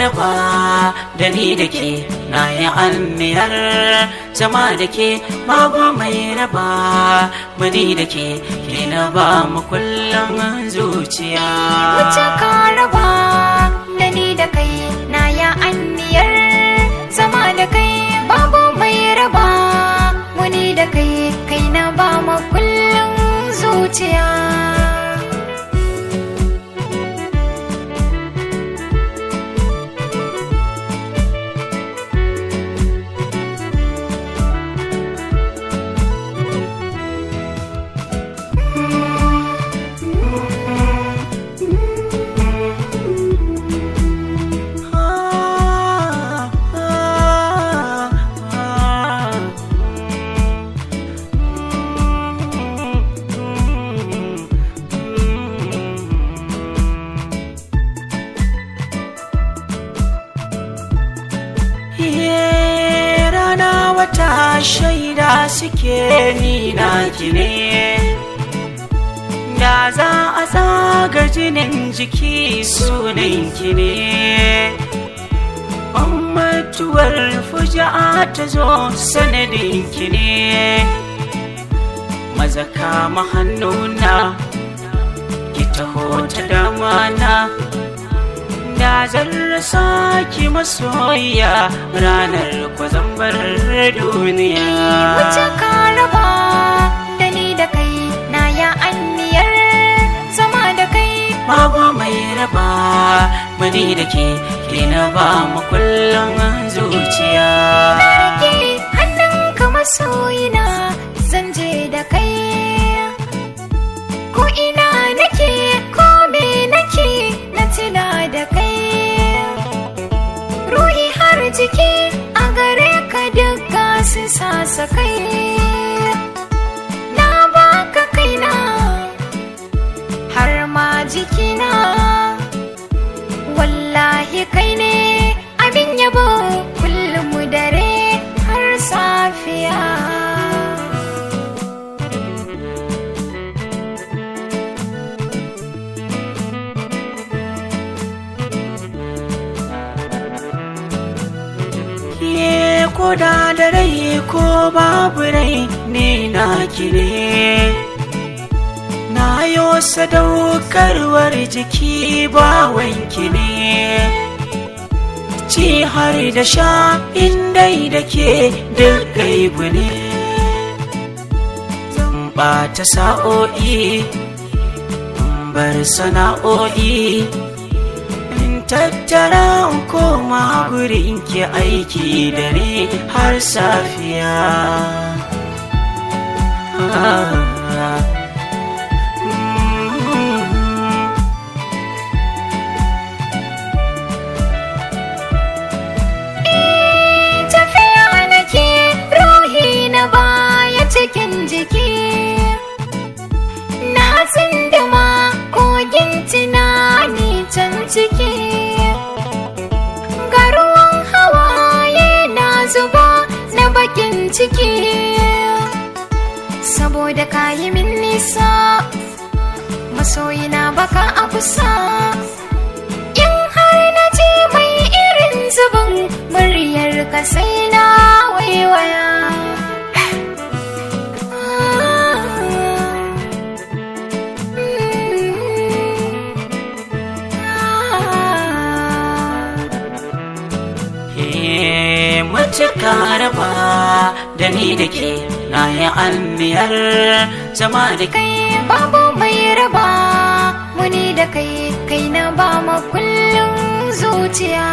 raba da ni da ke na yi anniyar zama da ke babu mai raba mani da ke na ba mu kullum zuciya. Mutu Kara da ni da kai na yi anniyar zama da kai babu mai raba mani da kai na ba mu kullum zuciya. Wata shaida suke ni naki ne, da za a tsaga jinin jiki sunanki ne. Mutuwar fuja'a ta zo sanadinki ne, maza kama hannuna ki taho ta damana, da zan rasa ki masoya ranar kwazambar duniya. Mutu Kara da ni da kai na ya anniyar zama da kai babu mai raba mani da ke na ba mu kullum zuciya. Na rike hannunka masoyina zan je da kai ko ina nake ko me nake na tuna da kai, ruhi har jiki a gare ka duka su sasa kai. Na baka kaina har ma jikina, wallahi kai ne abin yabo kullum dare har safiya. Ko da rai ko babu rai ne naki ne, na yo sadaukarwar jiki bawanki ne. Ci har da sha indai da ke duk gaibu ne, zan ɓata sa'o'i bar sana'o'i tattara koma gurin ki aiki dare har safiya. Tafiya nake ruhi na baya cikin jiki, na tsinduma kogin tunani can ciki. Bakin ciki saboda kayi min nisa, masoyina baka a kusa. In har na je mai irin zubin muryar ka sai na waiwaya. Mutu Kara da ni da ke na yi anniyar zama da kai babu mai raba muni da kai na ba ma kullum zuciya.